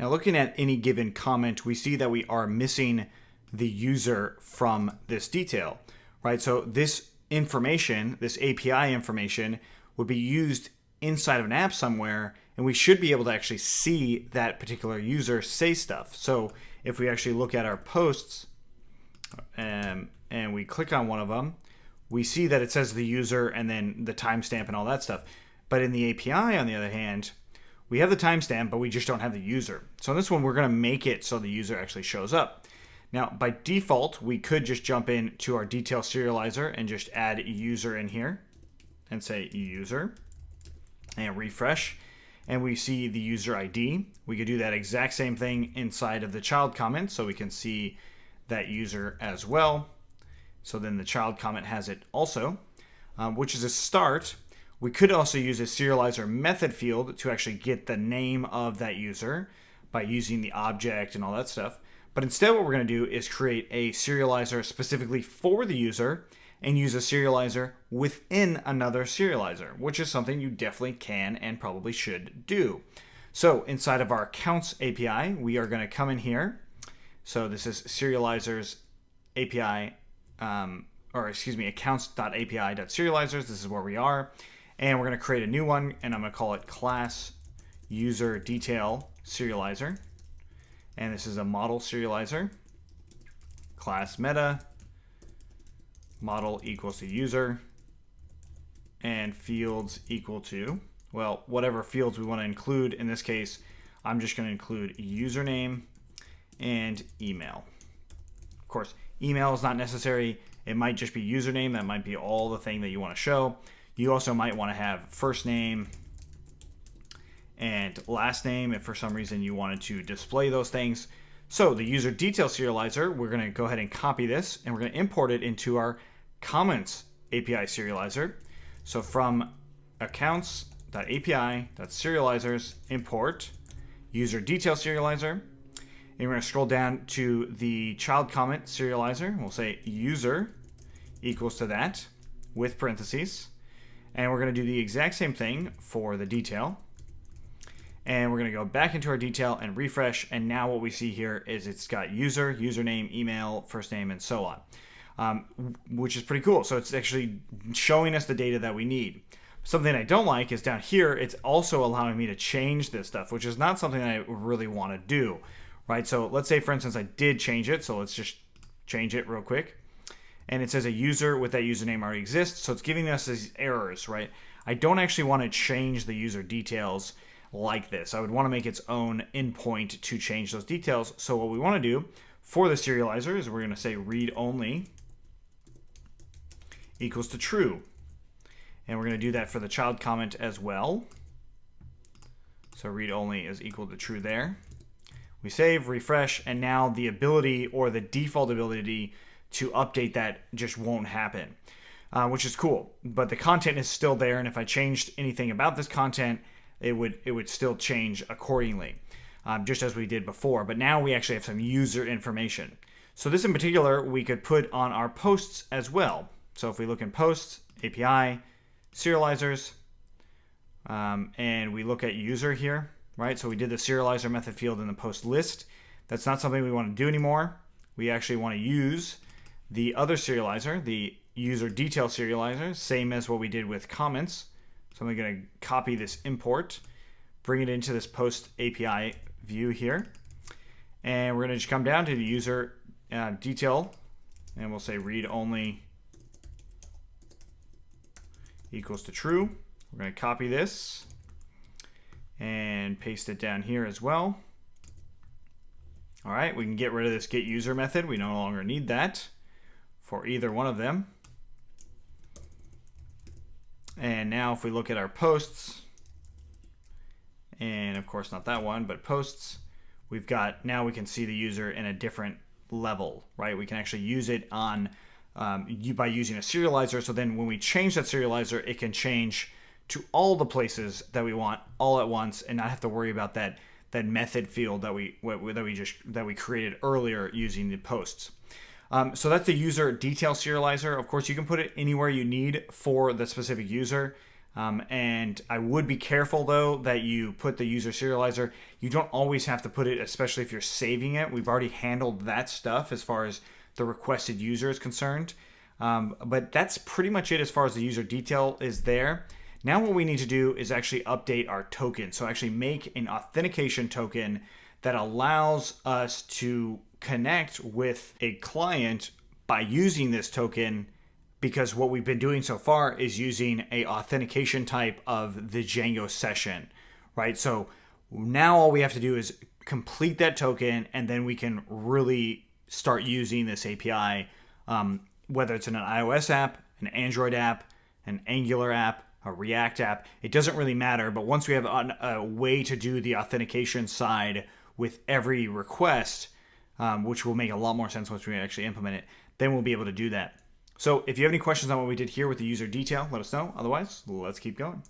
Now looking at any given comment, we see that we are missing the user from this detail, right? So this information, this API information, would be used inside of an app somewhere, and we should be able to actually see that particular user say stuff. So if we actually look at our posts and we click on one of them, we see that it says the user and then the timestamp and all that stuff. But in the API, on the other hand, we have the timestamp, but we just don't have the user. So in this one, we're going to make it so the user actually shows up. Now, by default, we could just jump into our detail serializer and just add user in here and say user and refresh. And we see the user ID. We could do that exact same thing inside of the child comment so we can see that user as well. So then the child comment has it also, which is a start. We could also use a serializer method field to actually get the name of that user by using the object and all that stuff. But instead what we're going to do is create a serializer specifically for the user and use a serializer within another serializer, which is something you definitely can and probably should do. So inside of our accounts API, we are going to come in here. So this is serializers API, accounts.api.serializers. This is where we are. And we're going to create a new one, and I'm going to call it class user detail serializer. And this is a model serializer. Class meta, model equals to user, and fields equal to, well, whatever fields we want to include. In this case, I'm just going to include username and email. Of course, email is not necessary. It might just be username. That might be all the thing that you want to show. You also might want to have first name and last name if for some reason you wanted to display those things. So the user detail serializer, we're going to go ahead and copy this and we're going to import it into our comments API serializer. So from accounts.api.serializers import user detail serializer. And we're going to scroll down to the child comment serializer. We'll say user equals to that with parentheses. And we're going to do the exact same thing for the detail. And we're going to go back into our detail and refresh. And now what we see here is it's got user, username, email, first name, and so on, which is pretty cool. So it's actually showing us the data that we need. Something I don't like is down here, it's also allowing me to change this stuff, which is not something I really want to do, right? So let's say, for instance, I did change it. So let's just change it real quick. And it says a user with that username already exists. So it's giving us these errors, right? I don't actually want to change the user details like this. I would want to make its own endpoint to change those details. So what we want to do for the serializer is we're going to say read only equals to true. And we're going to do that for the child comment as well. So read only is equal to true there. We save, refresh, and now the ability or the default ability to update that just won't happen, which is cool. But the content is still there, and if I changed anything about this content, it would still change accordingly, just as we did before. But now we actually have some user information. So this in particular, we could put on our posts as well. So if we look in posts, API, serializers, and we look at user here, right? So we did the serializer method field in the post list. That's not something we want to do anymore. We actually want to use the other serializer, the user detail serializer, same as what we did with comments. So I'm going to copy this import, bring it into this post API view here. And we're going to just come down to the user detail, and we'll say read only equals to true. We're going to copy this and paste it down here as well. All right, we can get rid of this get user method. We no longer need that for either one of them. And now if we look at our posts, and of course not that one, but posts, we've got, now we can see the user in a different level, right? We can actually use it on by using a serializer. So then when we change that serializer, it can change to all the places that we want all at once and not have to worry about that method field that we created earlier using the posts. So that's the user detail serializer. Of course, you can put it anywhere you need for the specific user. And I would be careful, though, that you put the user serializer. You don't always have to put it, especially if you're saving it. We've already handled that stuff as far as the requested user is concerned. But that's pretty much it as far as the user detail is there. Now what we need to do is actually update our token. So actually make an authentication token that allows us to connect with a client by using this token, because what we've been doing so far is using a authentication type of the Django session, right? So now all we have to do is complete that token, and then we can really start using this API, whether it's in an iOS app, an Android app, an Angular app, a React app. It doesn't really matter, but once we have a way to do the authentication side with every request, which will make a lot more sense once we actually implement it, then we'll be able to do that. So if you have any questions on what we did here with the user detail, let us know. Otherwise, let's keep going.